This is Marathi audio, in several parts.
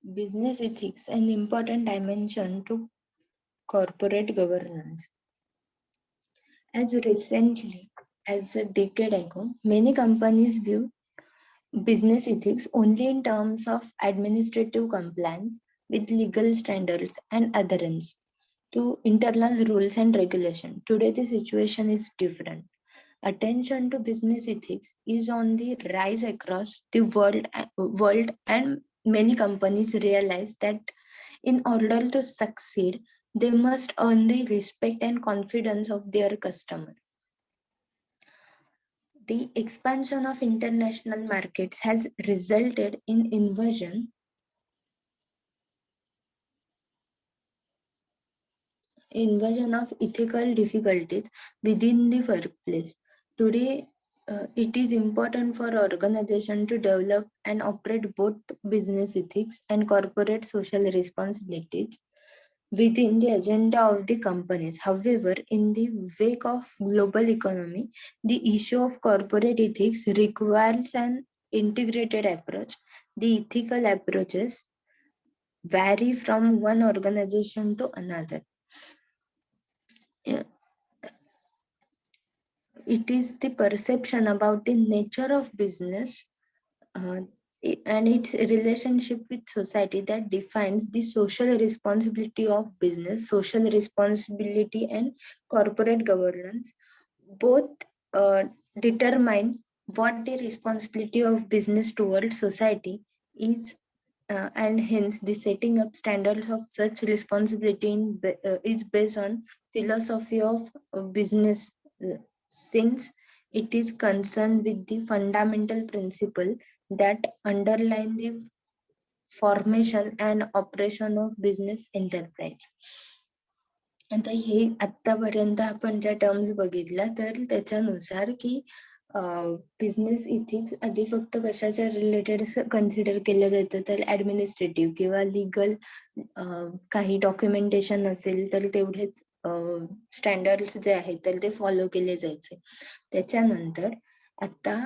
Business ethics, an important dimension to corporate governance. As recently as a decade ago, many companies view business ethics only in terms of administrative compliance with legal standards and adherence to internal rules and regulation. Today, the situation is different. Attention to business ethics is on the rise across the world, and many companies realize that in order to succeed, they must earn the respect and confidence of their customer. The expansion of international markets has resulted in invasion of ethical difficulties within the workplace. Today, it is important for organization to develop and operate both business ethics and corporate social responsibilities within the agenda of the companies. However, in the wake of global economy, the issue of corporate ethics requires an integrated approach. The ethical approaches vary from one organization to another. It is the perception about the nature of business uh, and its relationship with society that defines the social responsibility of business, social responsibility, and corporate governance. Both uh, determine what the responsibility of business towards society is, and hence the setting up standards of such responsibility is based on philosophy of business, since it is concerned with the fundamental principle that underline the formation and operation of business enterprise. आता हे आतापर्यंत आपण ज्या टर्म्स बघितल्या तर त्याच्यानुसार की बिझनेस इथिक्स आधी फक्त कशाच्या रिलेटेड कन्सिडर केलं जातं तर ऍडमिनिस्ट्रेटिव्ह किंवा लिगल काही डॉक्युमेंटेशन असेल तर तेवढेच स्टँडर्ड्स जे आहेत तर ते फॉलो केले जायचे. त्याच्यानंतर आता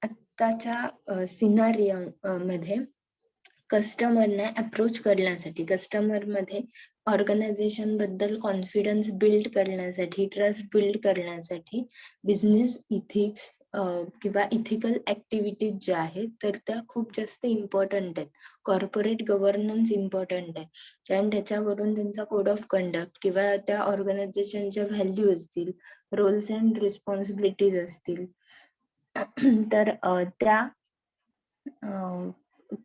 आत्ताच्या सिनारिओ मध्ये कस्टमरना अप्रोच करण्यासाठी, कस्टमरमध्ये ऑर्गनायझेशन बद्दल कॉन्फिडन्स बिल्ड करण्यासाठी, ट्रस्ट बिल्ड करण्यासाठी बिझनेस इथिक्स किंवा इथिकल ऍक्टिव्हिटीज ज्या आहेत तर त्या खूप जास्त इम्पॉर्टंट आहेत. कॉर्पोरेट गव्हर्नन्स इम्पॉर्टंट आहे, कारण त्याच्यावरून त्यांचा कोड ऑफ कंडक्ट किंवा त्या ऑर्गनायझेशनच्या व्हॅल्यू असतील, रोल्स अँड रिस्पॉन्सिबिलिटीज असतील तर त्या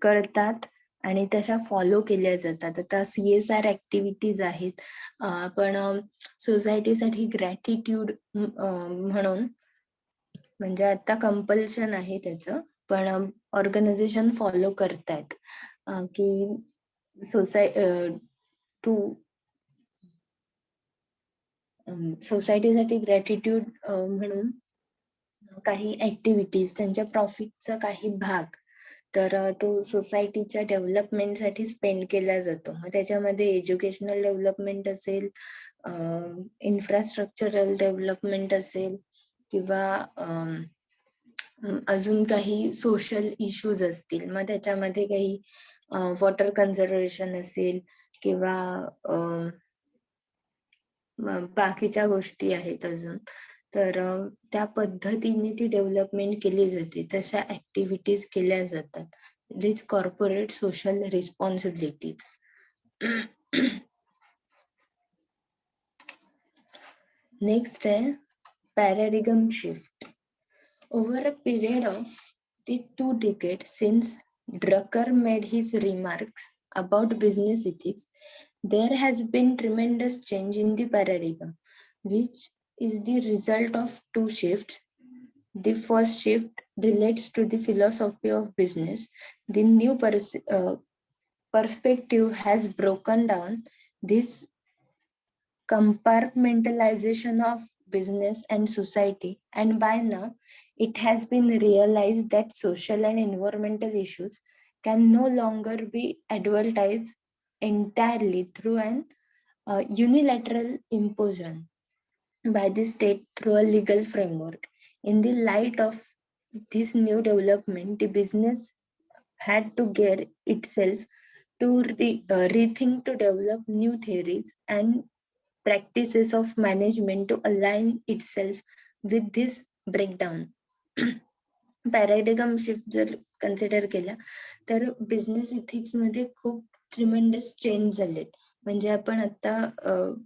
कळतात आणि तशा फॉलो केल्या जातात. आता CSR ऍक्टिव्हिटीज आहेत, पण सोसायटीसाठी ग्रॅटिट्यूड म्हणून, म्हणजे आता कंपल्शन आहे त्याचं, पण ऑर्गनायझेशन फॉलो करतायत की सोसायटीसाठी ग्रॅटिट्यूड म्हणून काही ऍक्टिव्हिटीज, त्यांच्या प्रॉफिटचा काही भाग तर तो सोसायटीच्या डेव्हलपमेंटसाठी स्पेंड केला जातो. मग त्याच्यामध्ये एज्युकेशनल डेव्हलपमेंट असेल, इन्फ्रास्ट्रक्चरल डेव्हलपमेंट असेल किंवा अजून काही सोशल इश्यूज असतील, मग त्याच्यामध्ये काही वॉटर कन्झर्वेशन असेल किंवा बाकीच्या गोष्टी आहेत अजून, तर त्या पद्धतीने ती डेव्हलपमेंट केली जाते, तशा ऍक्टिव्हिटीज केल्या जातात. It is corporate social responsibilities. Next आहे paradigm shift. Over a period of the 2 decades since Drucker made his remarks about business ethics, there has been tremendous change in the paradigm, which is the result of 2 shifts. The first shift relates to the philosophy of business. The new perspective has broken down this compartmentalization of business and society, and by now it has been realized that social and environmental issues can no longer be advertised entirely through an unilateral imposition by the state through a legal framework. In the light of this new development, the business had to gear itself to rethink, to develop new theories and practices of management to align itself with this breakdown. Paradigm shift जर कन्सिडर केला तर बिझनेस इथिक्स मध्ये खूप ट्रिमेंडस चेंज झालेत. म्हणजे आपण आता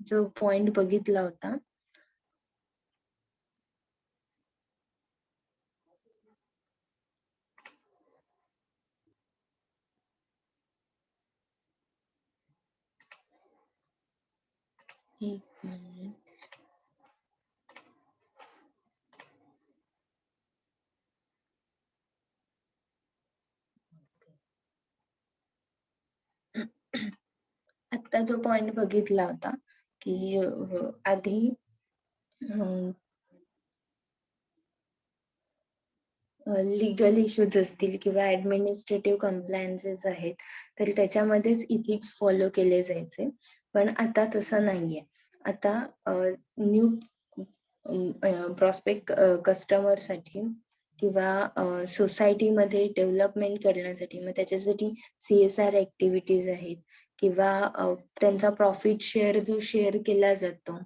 जो पॉइंट बघितला होता, एक मिनिट, आता जो पॉइंट बघितला होता की आधी लीगल इश्यूज असतील किंवा ऍडमिनिस्ट्रेटिव्ह कम्प्लायन्सेस आहेत तर त्याच्यामध्येच इथिक्स फॉलो केले जायचे. पण आता तसं नाहीये. आता न्यू प्रॉस्पेक्ट कस्टमरसाठी किंवा सोसायटीमध्ये डेव्हलपमेंट करण्यासाठी, मग त्याच्यासाठी CSR ऍक्टिव्हिटीज आहेत किंवा त्यांचा प्रॉफिट शेअर जो शेअर केला जातो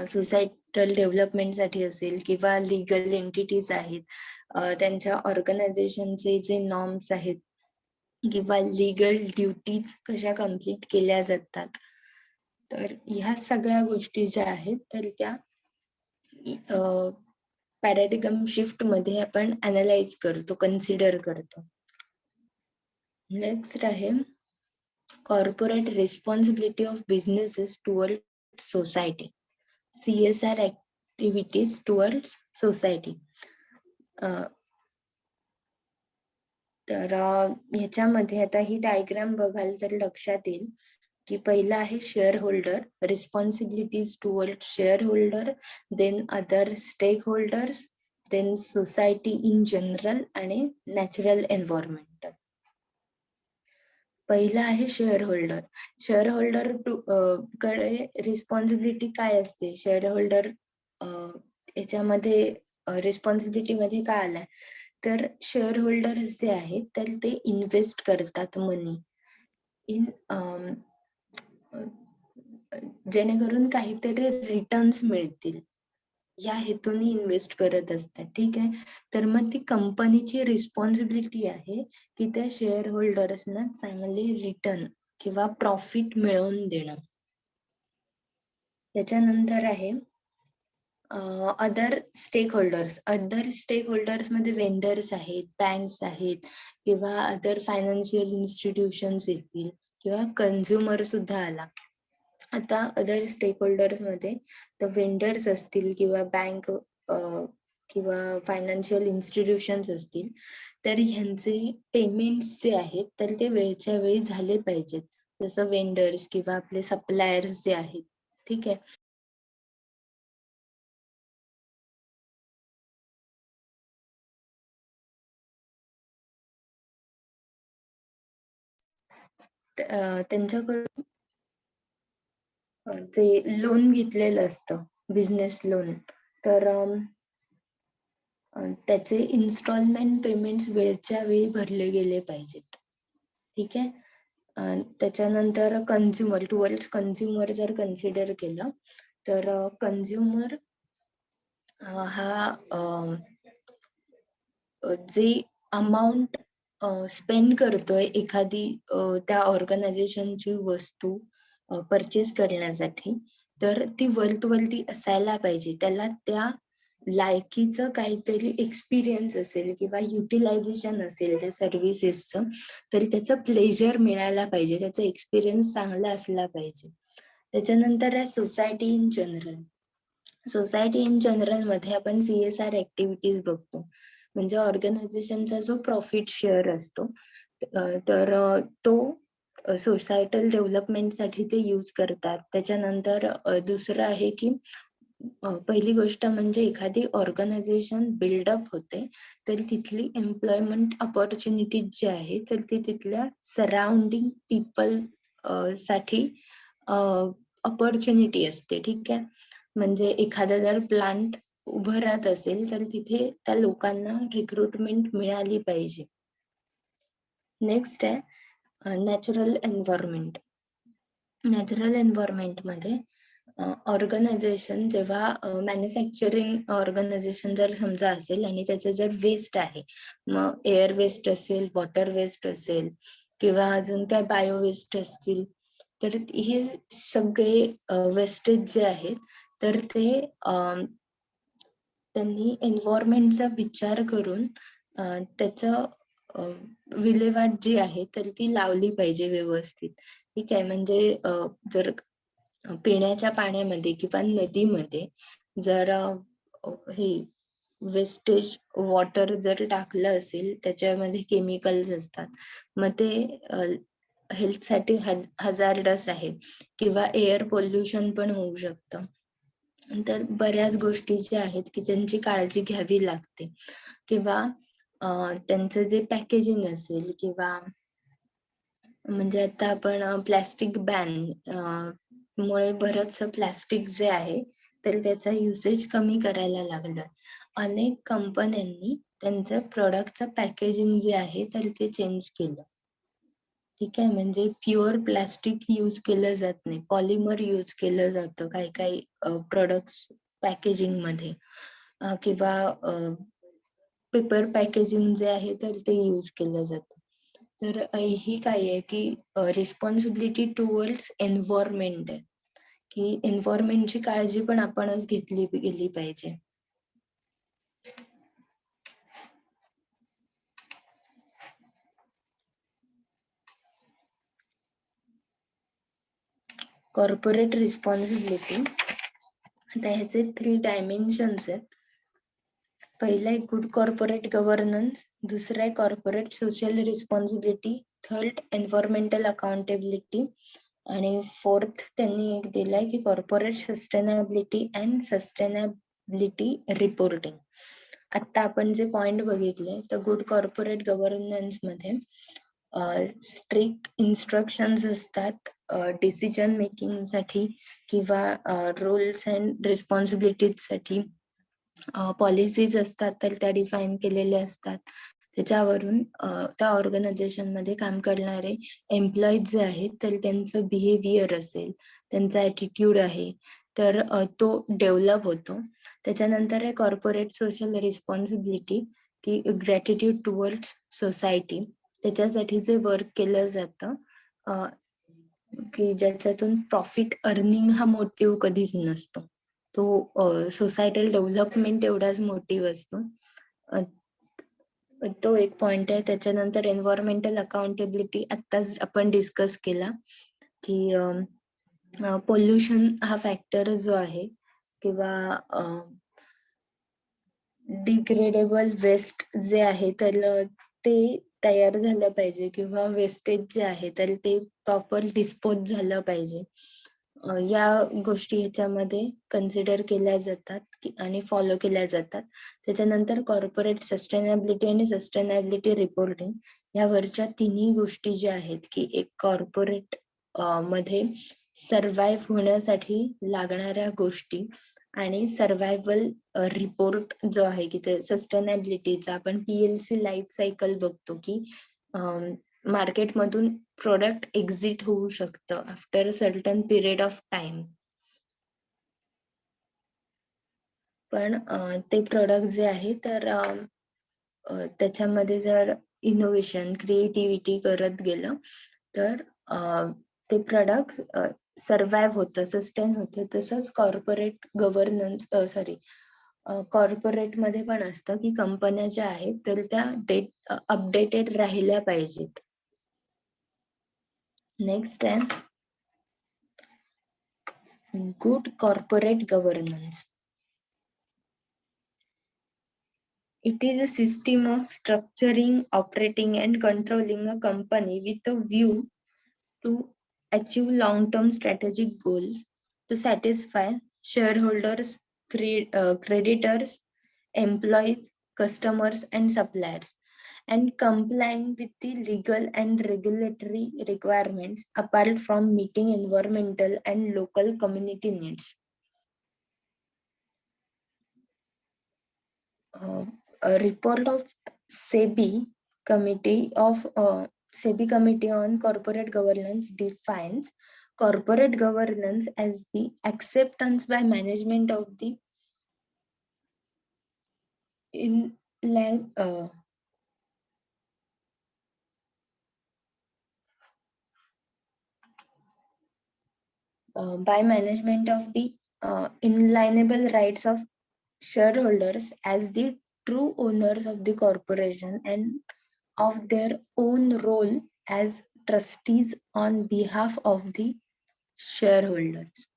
सोसायटल डेव्हलपमेंटसाठी असेल किंवा लीगल एंटिटीज आहेत, त्यांच्या ऑर्गनायझेशनचे जे नॉर्म्स आहेत किंवा लीगल ड्युटीज कशा कम्प्लीट केल्या जातात, तर ह्या सगळ्या गोष्टी ज्या आहेत तर त्या पॅराडिगम शिफ्ट मध्ये आपण अनालाइज करतो, कन्सिडर करतो. नेक्स्ट आहे corporate responsibility of businesses toward society, CSR activities towards society. तर ह्याच्यामध्ये आता ही डायग्राम बघाल तर लक्षात येईल की पहिला आहे shareholder, responsibilities toward shareholder, then other stakeholders, then society in general आणि नॅचरल एन्व्हायरमेंटल. पहिला आहे शेअर होल्डर. शेअर होल्डर कडे रिस्पॉन्सिबिलिटी काय असते? शेअर होल्डर याच्यामध्ये रिस्पॉन्सिबिलिटी मध्ये काय आलाय तर शेअर होल्डर्स जे आहेत तर ते इन्व्हेस्ट करतात मनी इन जेणेकरून काहीतरी रिटर्न्स मिळतील या हेतूने इन्व्हेस्ट करत असतात. ठीक आहे, तर मग ती कंपनीची रिस्पॉन्सिबिलिटी आहे की त्या शेअर होल्डर्सना चांगले रिटर्न किंवा प्रॉफिट मिळवून देणं. त्याच्यानंतर आहे other stakeholders. Other stakeholders मध्ये वेंडर्स आहेत, बँक्स आहेत किंवा अदर फायनान्शियल इन्स्टिट्यूशन्स येतील किंवा कन्झ्युमर सुद्धा आला. आता अदर स्टेक होल्डर्स मध्ये तर वेंडर्स असतील किंवा बँक किंवा फायनान्शियल इन्स्टिट्यूशन्स असतील तर ह्यांचे पेमेंट्स जे आहेत तर ते वेळच्या वेळी झाले पाहिजेत, जसं वेंडर्स किंवा आपले सप्लायर्स जे आहेत. ठीक आहे, त्यांच्याकडून ते लोन घेतलेलं असतं, बिझनेस लोन, तर त्याचे इन्स्टॉलमेंट पेमेंट्स वेळच्या वेळी भरले गेले पाहिजेत. ठीक आहे, त्याच्यानंतर कन्झ्युमर, टुवर्ड्स कन्झ्युमर जर कन्सिडर केलं तर कन्झ्युमर हा जे अमाऊंट स्पेंड करतोय एखादी त्या ऑर्गनायझेशनची वस्तू परचेस करण्यासाठी, तर ती वरती असायला पाहिजे. त्याला त्या लायकीचं काहीतरी एक्सपिरियन्स असेल किंवा युटिलायझेशन असेल त्या सर्व्हिसेसचं, तरी त्याचं प्लेजर मिळायला पाहिजे, त्याचा एक्सपिरियन्स चांगला असला पाहिजे. त्याच्यानंतर आहे society in general. Society in general मध्ये आपण CSR ऍक्टिव्हिटीज बघतो, म्हणजे ऑर्गनायझेशनचा जो प्रॉफिट शेअर असतो तर तो सोसायटल डेव्हलपमेंटसाठी ते यूज करतात. त्याच्यानंतर दुसरं आहे की पहिली गोष्ट म्हणजे एखादी ऑर्गनायझेशन बिल्डअप होते तर तिथली एम्प्लॉयमेंट अपॉर्च्युनिटीज जी आहे तर ती तिथल्या सराउंडिंग पीपल साठी अपॉर्च्युनिटी असते. ठीक आहे, म्हणजे एखादा जर प्लांट उभं राहत असेल तर तिथे त्या लोकांना रिक्रुटमेंट मिळाली पाहिजे. नेक्स्ट आहे नॅचरल एन्व्हायरमेंट. नॅचरल एन्व्हायरमेंटमध्ये ऑर्गनायझेशन जेव्हा मॅन्युफॅक्चरिंग ऑर्गनायझेशन जर समजा असेल आणि त्याचं जर वेस्ट आहे, मग एअर वेस्ट असेल, वॉटर वेस्ट असेल किंवा अजून काय बायो वेस्ट असतील, तर हे सगळे वेस्टेज जे आहेत तर ते त्यांनी एन्व्हायरमेंटचा विचार करून त्याचं विल्हेवाट जी आहे तर ती लावली पाहिजे व्यवस्थित. ठीक आहे, म्हणजे जर पिण्याच्या पाण्यामध्ये किंवा नदीमध्ये जर हे वेस्टेज वॉटर जर टाकलं असेल, त्याच्यामध्ये केमिकल्स असतात, मग ते हेल्थसाठी हजार्डस आहे किंवा एअर पोल्युशन पण होऊ शकतं. तर बऱ्याच गोष्टी ज्या आहेत की ज्यांची काळजी घ्यावी लागते किंवा त्यांचं जे पॅकेजिंग असेल किंवा म्हणजे आता आपण प्लास्टिक बॅन मुळे बरंचसं प्लास्टिक जे आहे तर त्याचा युसेज कमी करायला लागलं. अनेक कंपन्यांनी त्यांचं प्रोडक्टचं पॅकेजिंग जे आहे तर ते चेंज केलं. ठीक आहे, म्हणजे प्युअर प्लास्टिक यूज केलं जात नाही, पॉलिमर यूज केलं जातं काही काही प्रोडक्ट्स पॅकेजिंग मध्ये किंवा पेपर पॅकेजिंग जे आहे तर ते यूज केलं जातं. तर ही काय आहे की रिस्पॉन्सिबिलिटी टुवर्ड्स एन्व्हायरमेंट आहे, की एन्व्हायरमेंटची काळजी पण आपणच घेतली गेली पाहिजे. कॉर्पोरेट रिस्पॉन्सिबिलिटी, आता ह्याचे 3 डायमेन्शन्स आहेत. पहिला आहे गुड कॉर्पोरेट गव्हर्नन्स, दुसरा आहे corporate social responsibility, third environmental accountability आणि फोर्थ त्यांनी एक दिलाय की corporate sustainability and sustainability reporting. आता आपण जे पॉइंट बघितले तर गुड कॉर्पोरेट गव्हर्नन्स मध्ये स्ट्रिक्ट इन्स्ट्रक्शन्स असतात डिसिजन मेकिंग साठी किंवा रूल्स अँड रिस्पॉन्सिबिलिटीज साठी. पॉलिसीज असतात तर त्या डिफाईन केलेल्या असतात. त्याच्यावरून त्या ऑर्गनायझेशन मध्ये काम करणारे एम्प्लॉईज जे आहेत तर त्यांचं बिहेवियर असेल, त्यांचा ॲटिट्यूड आहे तर तो डेव्हलप होतो. त्याच्यानंतर आहे कॉर्पोरेट सोशल रिस्पॉन्सिबिलिटी, की ग्रॅटिट्यूड टुवर्ड्स सोसायटी. त्याच्यासाठी जे वर्क केलं जातं की ज्याच्यातून प्रॉफिट अर्निंग हा मोटिव्ह कधीच नसतो, तो सोसायटल डेव्हलपमेंट एवढाच मोटिव्ह असतो. तो एक पॉइंट आहे. त्याच्यानंतर एन्व्हायरमेंटल अकाउंटेबिलिटी आत्ताच आपण डिस्कस केला की पोल्युशन हा फॅक्टर जो आहे किंवा डिग्रेडेबल वेस्ट जे आहे तर ते तयार झालं पाहिजे किंवा वेस्टेज जे आहे तर ते प्रॉपर डिस्पोज झालं पाहिजे. या गोष्टी ह्याच्यामध्ये कन्सिडर केल्या जातात आणि फॉलो केल्या जातात. त्याच्यानंतर कॉर्पोरेट सस्टेनेबिलिटी आणि सस्टेनेबिलिटी रिपोर्टिंग यावरच्या तिन्ही गोष्टी ज्या आहेत की एक कॉर्पोरेट मध्ये सर्व्हाइव्ह होण्यासाठी लागणाऱ्या गोष्टी आणि सर्व्हायव्हल रिपोर्ट जो आहे की ते सस्टेनेबिलिटीचा आपण PLC लाईफ सायकल बघतो की मार्केटमधून प्रोडक्ट एक्झिट होऊ शकतं after certain period of time. पण ते प्रोडक्ट जे आहे तर त्याच्यामध्ये जर इनोव्हेशन क्रिएटिव्हिटी करत गेलं तर ते प्रोडक्ट सर्व्हाइव्ह होतं, सस्टेन होतं. तसंच कॉर्पोरेट गव्हर्नन्स कॉर्पोरेट मध्ये पण असतं की कंपन्या ज्या आहेत तर त्या अपडेटेड राहिल्या पाहिजेत. नेक्स्ट आहे good corporate governance. It is a system of structuring, operating, and controlling a company with a view to achieve long-term strategic goals to satisfy shareholders, creditors, employees, customers, and suppliers, and complying with the legal and regulatory requirements apart from meeting environmental and local community needs. A report of SEBI Committee of SEBI Committee on Corporate Governance defines corporate governance as the acceptance by management of the in by management of the inalienable rights of shareholders as the true owners of the corporation and of their own role as trustees on behalf of the shareholders.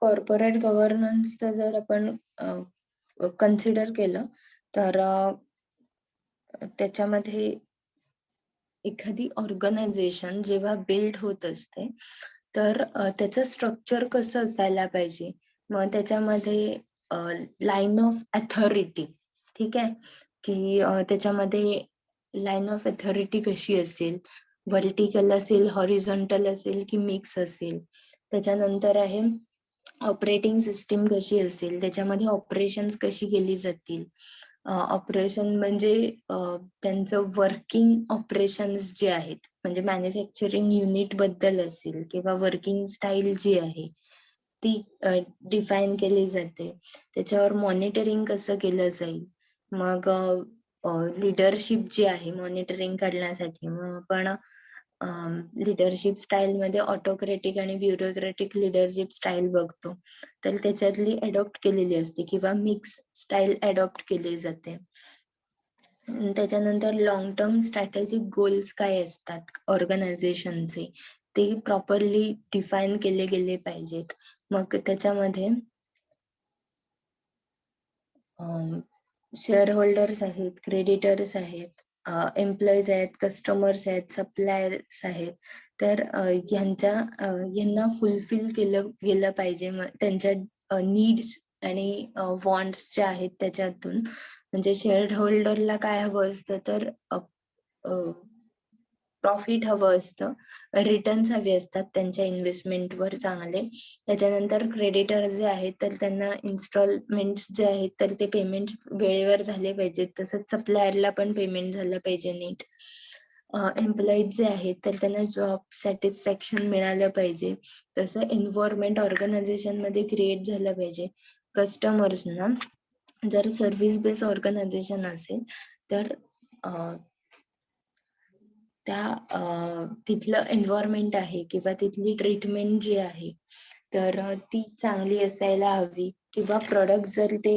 Corporate गव्हर्नन्सचं जर आपण कन्सिडर केलं तर त्याच्यामध्ये एखादी ऑर्गनायझेशन जेव्हा बिल्ड होत असते तर त्याचं स्ट्रक्चर कसं असायला पाहिजे, मग त्याच्यामध्ये लाईन ऑफ अथॉरिटी, ठीक आहे, की त्याच्यामध्ये लाईन ऑफ अथॉरिटी कशी असेल, व्हर्टिकल असेल, हॉरिझॉन्टल असेल की मिक्स असेल. त्याच्यानंतर आहे ऑपरेटिंग सिस्टीम कशी असेल, त्याच्यामध्ये ऑपरेशन्स कशी केली जातील. ऑपरेशन म्हणजे त्यांचं वर्किंग ऑपरेशन्स जे आहेत, म्हणजे मॅन्युफॅक्चरिंग युनिट बद्दल असेल किंवा वर्किंग स्टाईल जी आहे ती डिफाईन केली जाते. त्याच्यावर मॉनिटरिंग कसं केलं जाईल. मग लिडरशिप जी आहे मॉनिटरिंग करण्यासाठी, मग आपण लिडरशिप स्टाईल मध्ये ऑटोक्रेटिक आणि ब्युरोक्रेटिक लिडरशिप स्टाईल बघतो, तर त्याच्यातली अडॉप्ट केलेली असते किंवा मिक्स स्टाईल अडॉप्ट केली जाते. त्याच्यानंतर लॉंग टर्म स्ट्रॅटेजिक गोल्स काय असतात ऑर्गनायझेशनचे ते प्रॉपरली डिफाईन केले गेले पाहिजेत. मग त्याच्यामध्ये शेअर होल्डर्स आहेत, क्रेडिटर्स आहेत, एम्प्लॉईज आहेत, कस्टमर्स आहेत, सप्लायर्स आहेत, तर यांना फुलफिल केलं गेलं पाहिजे त्यांच्या नीड्स आणि वॉन्ट्स ज्या आहेत त्याच्यातून. म्हणजे शेअर होल्डरला काय हवं असतं तर प्रॉफिट हवं असतं, रिटर्न्स हवे असतात त्यांच्या इन्व्हेस्टमेंटवर चांगले. त्याच्यानंतर क्रेडिटर जे आहेत तर त्यांना इन्स्टॉलमेंट जे आहेत तर ते पेमेंट वेळेवर झाले पाहिजेत, तसंच सप्लायरला पण पेमेंट झालं पाहिजे नीट. एम्प्लॉईज जे आहेत तर त्यांना जॉब सॅटिस्फॅक्शन मिळालं पाहिजे, तसं एन्व्हायरमेंट ऑर्गनायझेशन मध्ये क्रिएट झालं पाहिजे. कस्टमर्सना जर सर्व्हिस बेस्ड ऑर्गनायझेशन असेल तर त्या तिथलं एन्व्हायरमेंट आहे किंवा तिथली ट्रीटमेंट जी आहे तर ती चांगली असायला हवी. किंवा प्रोडक्ट जर ते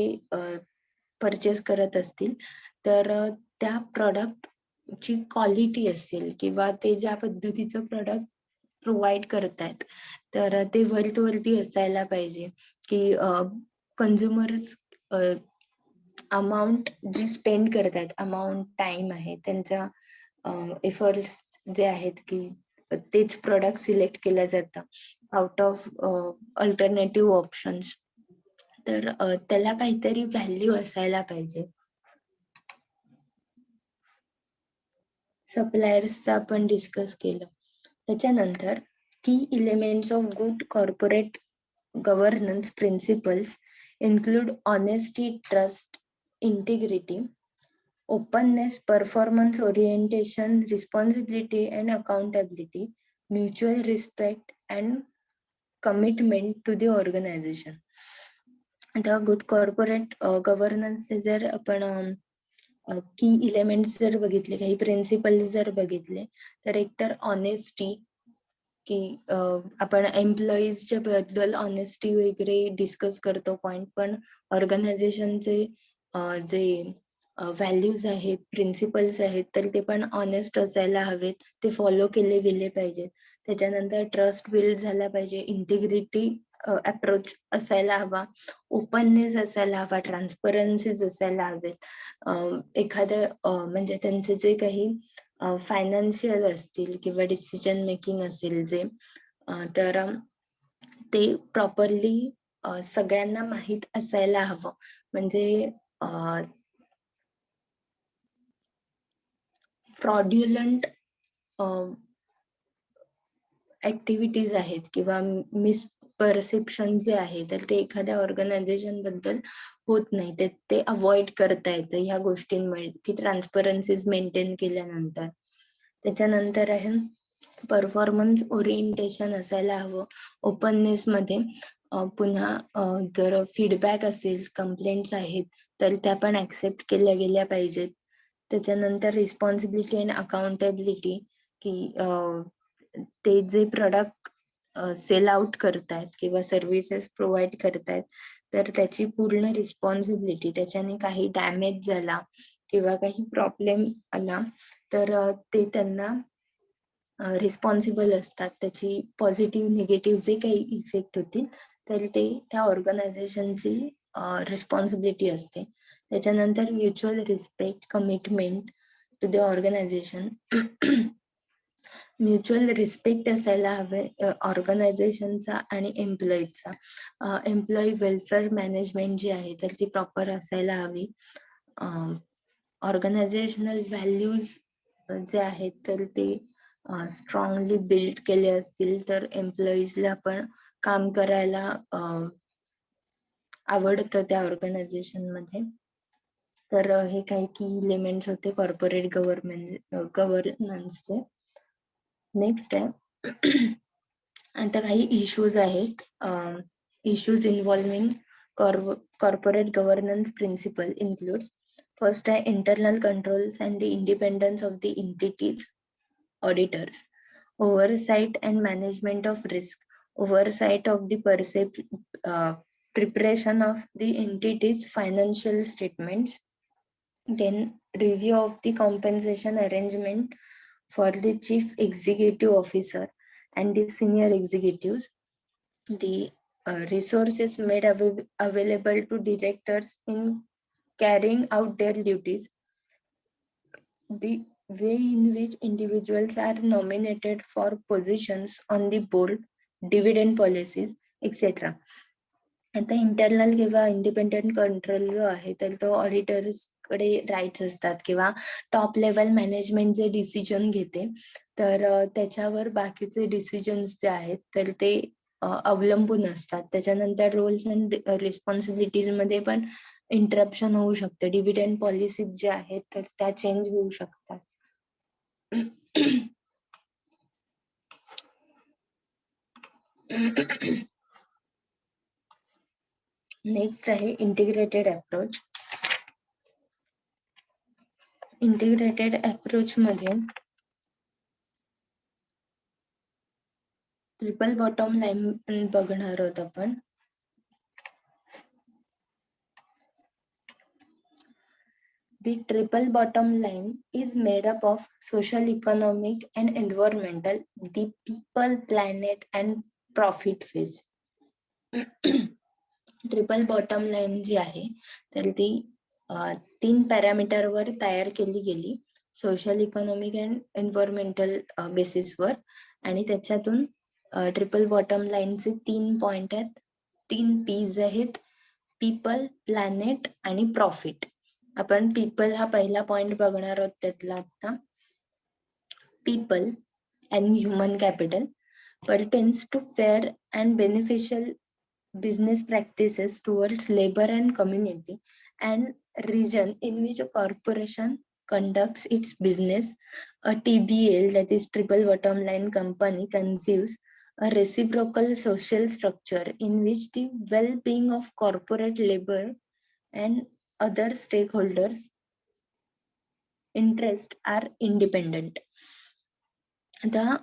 परचेस करत असतील तर त्या प्रोडक्टची क्वालिटी असेल किंवा ते ज्या पद्धतीचं प्रोडक्ट प्रोव्हाइड करतायत तर ते वरती असायला पाहिजे, की कन्झ्युमर्स अमाऊंट जी स्पेंड करतायत, अमाऊंट टाइम आहे त्यांचा, एफर्ट्स जे आहेत की तेच प्रोडक्ट सिलेक्ट केलं जातं आउट ऑफ अल्टरनेटिव्ह ऑप्शन्स, तर त्याला काहीतरी व्हॅल्यू असायला पाहिजे. सप्लायर्सचं आपण डिस्कस केलं. त्याच्यानंतर की elements of good corporate governance principles include honesty, trust, integrity, openness, performance orientation, responsibility and accountability, mutual respect and commitment to the organization. आता गुड कॉर्पोरेट गव्हर्नन्सचे जर आपण की इलेमेंट्स जर बघितले, काही प्रिन्सिपल्स जर बघितले, तर एकतर ऑनेस्टी, की आपण एम्प्लॉईजच्या बद्दल ऑनेस्टी वगैरे डिस्कस करतो पॉइंट, पण ऑर्गनायझेशनचे जे व्हॅल्यूज आहेत, प्रिन्सिपल्स आहेत तर ते पण ऑनेस्ट असायला हवेत, ते फॉलो केले गेले पाहिजेत. त्याच्यानंतर ट्रस्ट बिल्ड झाला पाहिजे, इंटिग्रिटी अप्रोच असायला हवा, ओपननेस असायला हवा, ट्रान्सपरन्सीज असायला हवेत. एखाद्या म्हणजे त्यांचे जे काही फायनान्शियल असतील किंवा डिसिजन मेकिंग असेल जे, तर ते प्रॉपरली सगळ्यांना माहीत असायला हवं. म्हणजे फ्रॉड्युलंट ऍक्टिव्हिटीज आहेत किंवा परसेप्शन जे आहे तर ते एखाद्या ऑर्गनायझेशन बद्दल होत नाही, ते अवॉइड करता येतं ह्या गोष्टींमुळे, की ट्रान्सपरन्सीज मेंटेन केल्यानंतर. त्याच्यानंतर आहे परफॉर्मन्स ओरिएंटेशन असायला हवं ओपननेस मध्ये. पुन्हा जर फीडबॅक असेल, कंप्लेंट्स आहेत तर त्या पण ऍक्सेप्ट केल्या गेल्या पाहिजेत. त्याच्यानंतर रिस्पॉन्सिबिलिटी अँड अकाउंटेबिलिटी, की ते जे प्रोडक्ट सेल आउट करतायत किंवा सर्व्हिसेस प्रोव्हाइड करतायत तर त्याची पूर्ण रिस्पॉन्सिबिलिटी, त्याच्याने काही डॅमेज झाला किंवा काही प्रॉब्लेम आला तर ते त्यांना रिस्पॉन्सिबल असतात. त्याची पॉझिटिव्ह निगेटिव्ह जे काही इफेक्ट होतील तर ते त्या ऑर्गनायझेशनची रिस्पॉन्सिबिलिटी असते. त्याच्यानंतर mutual respect, commitment to the organisation. Mutual respect असायला हवे ऑर्गनायझेशनचा आणि एम्प्लॉईजचा. एम्प्लॉई वेलफेअर मॅनेजमेंट जी आहे तर ती प्रॉपर असायला हवी. ऑर्गनायझेशनल व्हॅल्यूज जे आहेत तर ते स्ट्रॉंगली बिल्ड केले असतील तर एम्प्लॉईजला पण काम करायला आवडतं त्या ऑर्गनायझेशन मध्ये. तर हे काही की एलिमेंट्स होते कॉर्पोरेट गव्हर्नन्सचे. नेक्स्ट आहे आता काही इश्यूज आहेत. Issues involving corporate governance principle includes. First आहे internal controls and the independence of the entities auditors. Oversight and management of risk, oversight of the preparation of the entity's financial statements, then review of the compensation arrangement for the chief executive officer and the senior executives, the resources made available to directors in carrying out their duties, the way in which individuals are nominated for positions on the board, dividend policies, etc. आता इंटरनल किंवा इंडिपेंडेंट कंट्रोल जो आहे तर तो ऑडिटर्स कडे राईट्स असतात किंवा टॉप लेवल मॅनेजमेंट जे डिसिजन घेते तर त्याच्यावर बाकीचे डिसिजन्स जे आहेत तर ते अवलंबून असतात. त्याच्यानंतर रोल्स अँड रिस्पॉन्सिबिलिटीज मध्ये पण इंटरप्शन होऊ शकते. डिव्हिडंड पॉलिसीज ज्या आहेत तर त्या चेंज होऊ शकतात. नेक्स्ट आहे इंटिग्रेटेड अप्रोच. इंटिग्रेटेड अप्रोच मध्ये ट्रिपल बॉटम लाईन बघणार आहोत आपण. The triple bottom line is made up of social, economic, and environmental, the people, planet, and profit phase. Triple bottom line जी आहे तर ती 3 पॅरामीटरवर तयार केली गेली. सोशल, इकॉनॉमिक अँड एन्व्हायरमेंटल बेसिसवर. आणि त्याच्यातून ट्रिपल बॉटम लाईनचे 3 पॉइंट आहेत, 3 पीज आहेत. पीपल, प्लॅनेट आणि प्रॉफिट. आपण पीपल हा पहिला पॉइंट बघणार आहोत त्यातला आता. People and human capital pertains to fair and beneficial business practices towards labor and community and region in which a corporation conducts its business. A TBL, that is triple bottom line company, conceives a reciprocal social structure in which the well-being of corporate labor and other stakeholders interest are independent. आता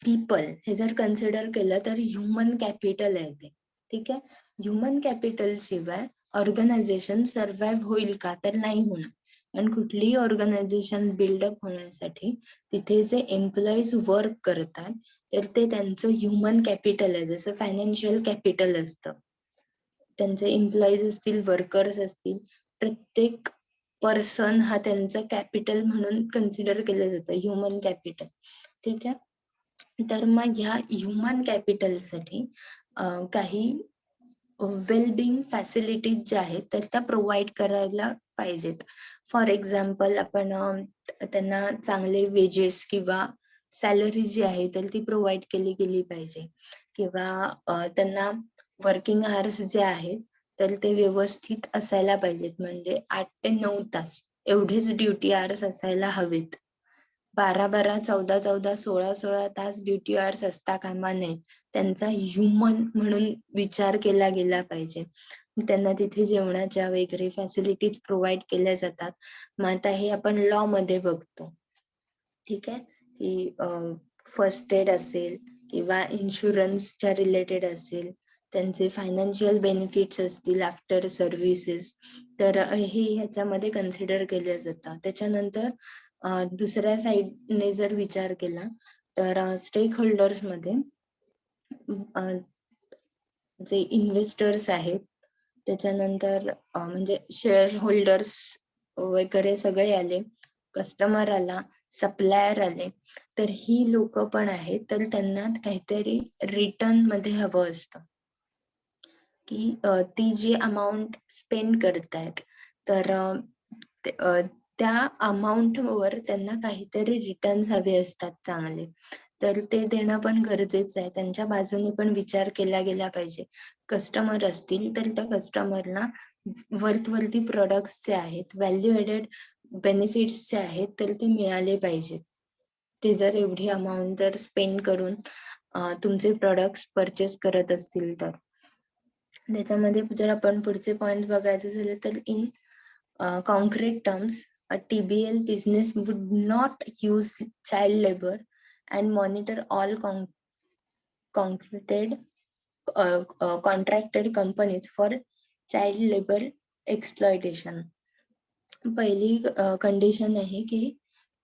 पीपल हे जर कन्सिडर केलं तर ह्युमन कॅपिटल आहे ते. ठीक आहे. ह्युमन कॅपिटल शिवाय ऑर्गनायझेशन सर्व्हाइव्ह होईल का तर नाही होणार. कारण कुठलीही ऑर्गनायझेशन बिल्डअप होण्यासाठी तिथे जे एम्प्लॉईज वर्क करतात तर ते त्यांचं ह्युमन कॅपिटल आहे. जसं फायनान्शियल कॅपिटल असतं, त्यांचे एम्प्लॉईज असतील, वर्कर्स असतील, प्रत्येक पर्सन हा त्यांचा कॅपिटल म्हणून कन्सिडर केलं जातं, ह्युमन कॅपिटल. ठीक आहे. तर मग ह्या ह्युमन कॅपिटलसाठी काही वेलबिंग फॅसिलिटीज ज्या आहेत तर त्या प्रोव्हाइड करायला पाहिजेत. फॉर एक्झाम्पल आपण त्यांना चांगले वेजेस किंवा सॅलरी जी आहे तर ती प्रोव्हाइड केली गेली पाहिजे, किंवा त्यांना वर्किंग आवर्स जे आहेत तर ते व्यवस्थित असायला पाहिजेत. म्हणजे 8 ते 9 तास एवढेच ड्युटी आवर्स असायला हवेत. 12-12, 14-14, 16-16 तास ड्युटी आवर्स असता कामा नयेत. त्यांचा ह्युमन म्हणून विचार केला गेला पाहिजे. त्यांना तिथे जेवणाच्या वगैरे फॅसिलिटीज प्रोव्हाईड केल्या जातात. मग आता हे आपण लॉ मध्ये बघतो. ठीक आहे, की फर्स्ट एड असेल किंवा इन्शुरन्सच्या रिलेटेड असेल, त्यांचे फायनान्शियल बेनिफिट्स असतील आफ्टर सर्व्हिसेस, तर हे ह्याच्यामध्ये कन्सिडर केले जातात. त्याच्यानंतर दुसऱ्या साईडने जर विचार केला तर स्टेक होल्डर्समध्ये जे इन्व्हेस्टर्स आहेत, त्याच्यानंतर म्हणजे शेअर होल्डर्स वगैरे सगळे आले, कस्टमर आला, सप्लायर आले, तर ही लोक पण आहेत. तर त्यांना काहीतरी रिटर्न मध्ये हवं असतं, की ती जी अमाऊंट स्पेंड करतायत तर त्या अमाऊंटवर त्यांना काहीतरी रिटर्न्स हवे असतात चांगले. तर ते देणं पण गरजेचं आहे. त्यांच्या बाजूने पण विचार केला गेला पाहिजे. कस्टमर असतील तर त्या कस्टमरला वरती प्रॉडक्ट्स जे आहेत, व्हॅल्यू एडेड बेनिफिट्स जे आहेत तर ते मिळाले पाहिजेत. ते जर एवढी अमाऊंट जर स्पेंड करून तुमचे प्रॉडक्ट्स परचेस करत असतील तर. त्याच्यामध्ये जर आपण पुढचे पॉइंट बघायचे झाले तर in concrete terms, a TBL business would not use child labor and monitor all concreted contracted companies for child labor exploitation. पहिली कंडिशन आहे की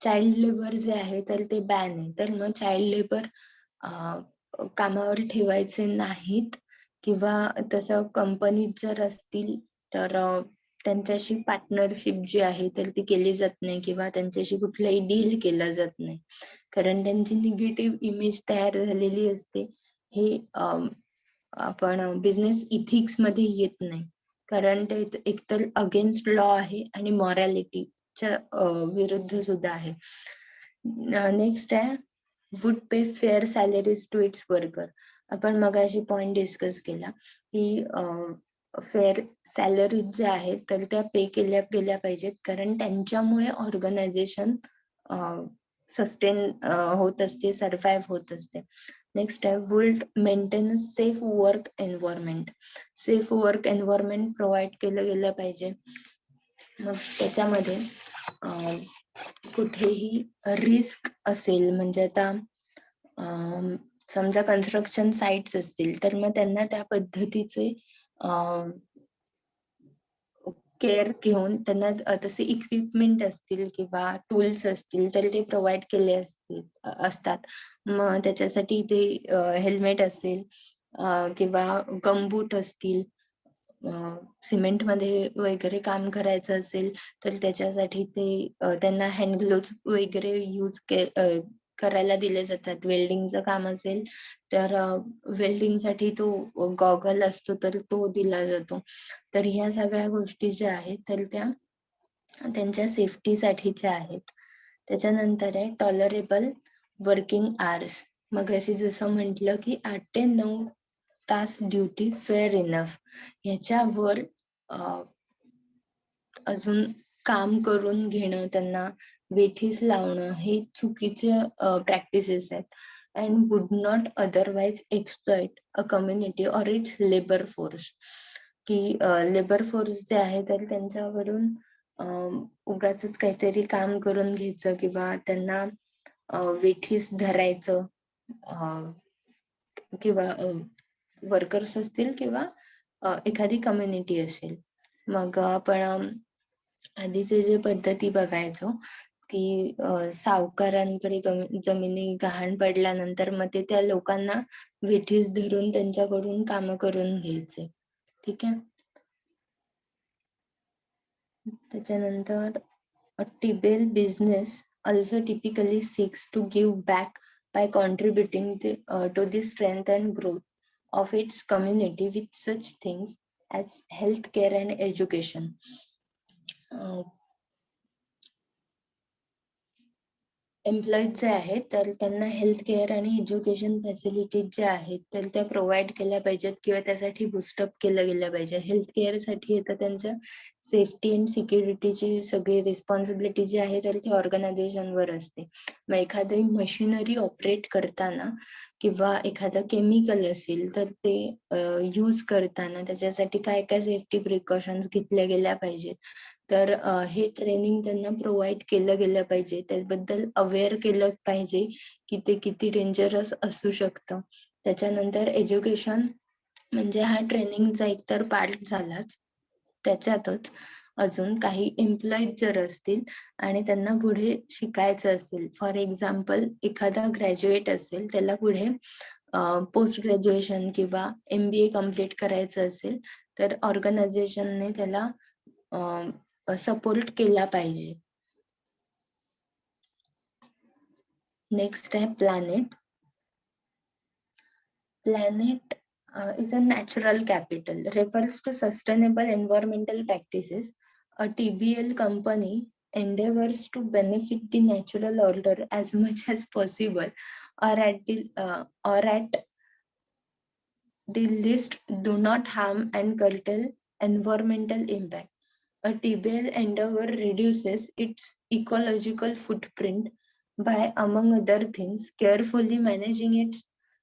चाइल्ड लेबर जे आहे तर ते बॅन आहे. तर मग चाइल्ड लेबर कामावर ठेवायचे नाहीत, किंवा तसं कंपनीत जर असतील तर त्यांच्याशी पार्टनरशिप जी आहे तर ती केली जात नाही, किंवा त्यांच्याशी कुठलाही डील केला जात नाही. कारण त्यांची निगेटिव्ह इमेज तयार झालेली असते. हे आपण बिझनेस इथिक्स मध्ये येत नाही, कारण ते एकतर अगेन्स्ट लॉ आहे आणि मॉरॅलिटीच्या विरुद्ध सुद्धा आहे. नेक्स्ट आहे would pay fair salaries to its worker. आपण मगाशी पॉइंट डिस्कस केला की फेअर सॅलरीज ज्या आहेत तर त्या पे केल्या गेल्या पाहिजेत, कारण त्यांच्यामुळे ऑर्गनायझेशन सस्टेन होत असते, सर्व्हाइव्ह होत असते. नेक्स्ट आहे would maintain safe work environment. Safe work environment provide केलं गेलं पाहिजे. मग त्याच्यामध्ये कुठेही रिस्क असेल, म्हणजे आता समजा कन्स्ट्रक्शन साइट्स असतील तर मग त्यांना त्या पद्धतीचे केअर घेऊन त्यांना तसे इक्विपमेंट असतील किंवा टूल्स असतील तर ते प्रोव्हाइड केले असतात. मग त्याच्यासाठी ते हेल्मेट असेल किंवा गमबूट असतील. सिमेंटमध्ये वगैरे काम करायचं असेल तर त्याच्यासाठी ते त्यांना हँड ग्लोव्ज वगैरे यूज करायला दिले जातात. वेल्डिंगचं काम असेल तर वेल्डिंगसाठी तो गॉगल असतो तर तो दिला जातो. तर ह्या सगळ्या गोष्टी ज्या आहेत तर त्या त्यांच्या सेफ्टीसाठीच्या आहेत. त्याच्यानंतर आहे टॉलरेबल वर्किंग आवर्स. मग अशी जसं म्हटलं की 8 ते 9 तास ड्युटी फेअर इनफ. ह्याच्यावर अजून काम करून घेणं, त्यांना वेठीस लावणं हे चुकीचे प्रॅक्टिसेस आहेत. And would not otherwise exploit a community or it's labour force. की लेबर फोर्स जे आहे तर त्यांच्यावरून उगाच काहीतरी काम करून घ्यायचं किंवा त्यांना वेठीस धरायचं, किंवा वर्कर्स असतील किंवा एखादी कम्युनिटी असेल. मग आपण आधीचे जे पद्धती बघायचो की सावकारांकडे जमिनी गहाण पडल्यानंतर मग ते त्या लोकांना वेठीस धरून त्यांच्याकडून काम करून घ्यायचे. ठीक आहे. त्याच्यानंतर a TBL business also typically seeks to give back by contributing to the strength and growth of its community with such things as healthcare and education. Employees जे आहेत तर त्यांना हेल्थ केअर आणि एज्युकेशन फॅसिलिटीज ज्या आहेत तर त्या प्रोव्हाइड केल्या पाहिजेत किंवा त्यासाठी बुस्टअप केलं गेलं पाहिजे. हेल्थ केअरसाठी येतं त्यांच्या सेफ्टी अँड सिक्युरिटीची सगळी रिस्पॉन्सिबिलिटी जी आहे तर ती ऑर्गनायझेशनवर असते. मग एखादी मशिनरी ऑपरेट करताना किंवा एखादं केमिकल असेल तर ते यूज करताना त्याच्यासाठी काय काय सेफ्टी प्रिकॉशन्स घेतल्या गेल्या पाहिजेत. तर हे ट्रेनिंग त्यांना प्रोव्हाइड केलं गेलं पाहिजे. त्याबद्दल अवेअर केलं पाहिजे की ते किती डेंजरस असू शकतं. त्याच्यानंतर एज्युकेशन म्हणजे हा ट्रेनिंगचा एकतर पार्ट झालाच. त्याच्यातच अजून काही एम्प्लॉईज जर असतील आणि त्यांना पुढे शिकायचं असेल, फॉर एक्झाम्पल एखादा ग्रॅज्युएट असेल, त्याला पुढे पोस्ट ग्रॅज्युएशन किंवा MBA कम्प्लीट करायचं असेल, तर ऑर्गनायझेशनने त्याला सपोर्ट केला पाहिजे. नेक्स्ट आहे planet. Planet is a natural capital, refers to sustainable environmental practices. A TBL company endeavors to benefit the natural order as much as possible, or at the least do not harm and curtail environmental impact. A TBL endeavor reduces its ecological footprint by, among other things, carefully managing its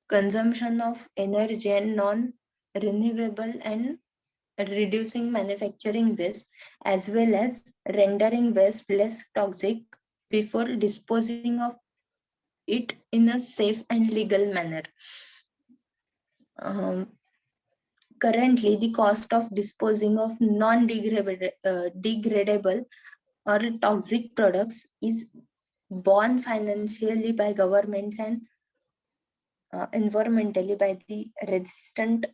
consumption of energy and non-renewable and reducing manufacturing waste, as well as rendering waste less toxic before disposing of it in a safe and legal manner. Currently, the cost of disposing of non-degradable or toxic products is borne financially by governments and environmentally by the resident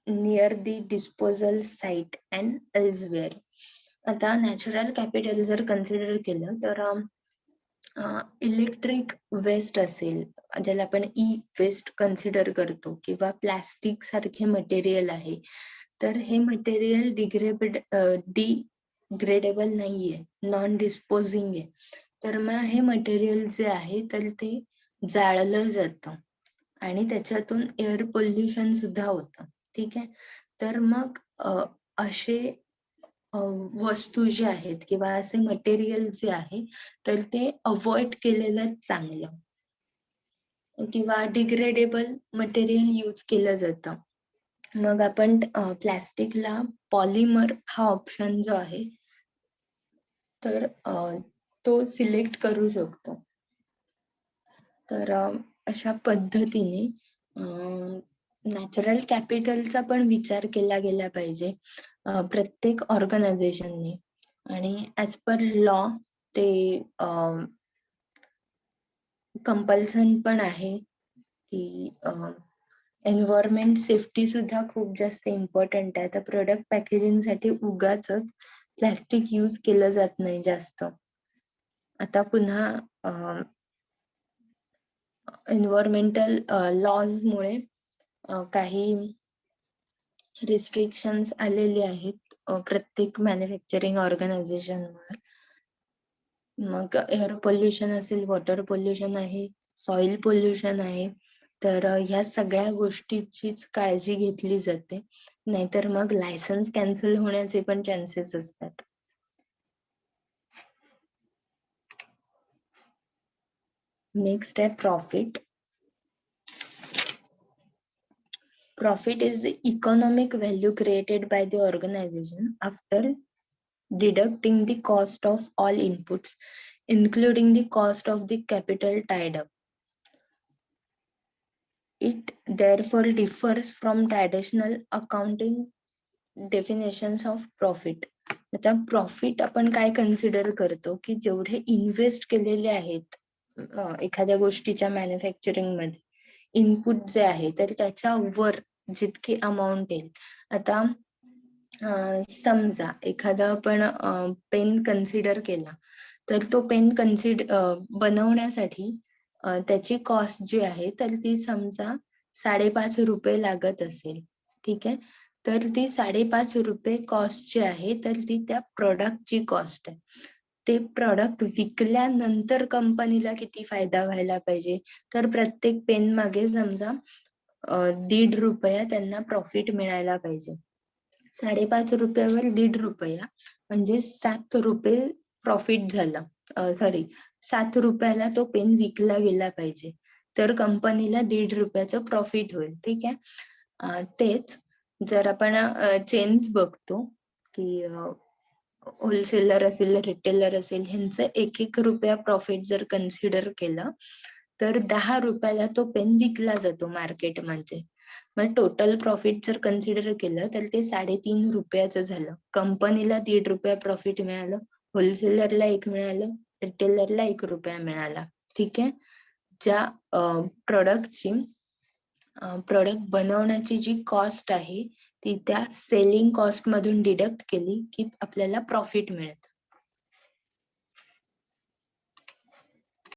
near the disposal site and elsewhere. आता नॅचरल कॅपिटल जर कन्सिडर केलं तर इलेक्ट्रिक वेस्ट असेल, ज्याला आपण वेस्ट कन्सिडर करतो, किंवा प्लास्टिक सारखे मटेरियल आहे, तर हे मटेरियल डिग्रेडेबल नाहीये, नॉन डिस्पोजिंग आहे. तर मग हे मटेरियल जे आहे तर ते जाळलं जातं आणि त्याच्यातून एअर पोल्युशन सुद्धा होतं. ठीक आहे. तर मग असे वस्तू जे आहेत किंवा असे मटेरियल जे आहे तर ते अवॉइड केलेलं चांगलं, किंवा डिग्रेडेबल मटेरियल यूज केलं जातं. मग आपण प्लॅस्टिकला पॉलिमर हा ऑप्शन जो आहे तर तो सिलेक्ट करू शकतो. तर अशा पद्धतीने नॅचरल कॅपिटलचा पण विचार केला गेला पाहिजे प्रत्येक ऑर्गनायझेशनने. आणि ऍज पर लॉ ते कंपल्सन पण आहे की एन्व्हायरमेंट सेफ्टी सुद्धा खूप जास्त इम्पॉर्टंट आहे. तर प्रोडक्ट पॅकेजिंग साठी उगाच प्लास्टिक यूज केलं जात नाही जास्त. आता पुन्हा एन्व्हायरमेंटल लॉजमुळे काही रिस्ट्रिक्शन्स आलेले आहेत प्रत्येक मॅन्युफॅक्चरिंग ऑर्गनायझेशनवर. मग एअर पोल्युशन असेल, वॉटर पोल्युशन आहे, सॉइल पोल्युशन आहे, तर ह्या सगळ्या गोष्टीचीच काळजी घेतली जाते, नाहीतर मग लायसन्स कॅन्सल होण्याचे पण चान्सेस असतात. नेक्स्ट आहे profit. Profit is the economic value created by the organization after deducting the cost of all inputs, including the cost of the capital tied up. It therefore differs from traditional accounting definitions of profit. आता प्रॉफिट आपण काय कन्सिडर करतो की जेवढे इन्व्हेस्ट केलेले आहेत एखाद्या गोष्टीच्या मॅन्युफॅक्चरिंग मध्ये, इनपुट जे आहे तर त्याच्यावर जितकी अमाऊंट येईल. आता समजा एखादा आपण पेन कन्सिडर केला, तर तो पेन बनवण्यासाठी त्याची कॉस्ट जी आहे तर ती समजा 5.5 रुपये लागत असेल. ठीक आहे. तर ती 5.5 रुपये कॉस्ट जी आहे तर ती त्या प्रोडक्टची कॉस्ट आहे. ते प्रॉडक्ट विकल्यानंतर कंपनीला किती फायदा व्हायला पाहिजे, तर प्रत्येक पेन मागे समजा ₹1.5 त्यांना प्रॉफिट मिळायला पाहिजे. ₹5.5 वर ₹1.5 म्हणजे ₹7 प्रॉफिट झालं. सॉरी, ₹7 तो पेन विकला गेला पाहिजे. तर कंपनीला ₹1.5 प्रॉफिट होईल. ठीक आहे. तेच जर आपण चेन्स बघतो, की होलसेलर असेल, रिटेलर असेल, ह्यांचं ₹1 प्रॉफिट जर कन्सिडर केलं, तर ₹10 तो पेन विकला जातो मार्केटमध्ये. मग टोटल प्रॉफिट जर कन्सिडर केलं, तर ते ₹3.5 झालं. कंपनीला ₹1.5 प्रॉफिट मिळालं, होलसेलरला 1 मिळालं, रिटेलरला ₹1 मिळाला. ठीक आहे. ज्या प्रॉडक्टची प्रॉडक्ट बनवण्याची जी कॉस्ट आहे, ती त्या सेलिंग कॉस्ट मधून डिडक्ट केली, की आपल्याला प्रॉफिट मिळतं.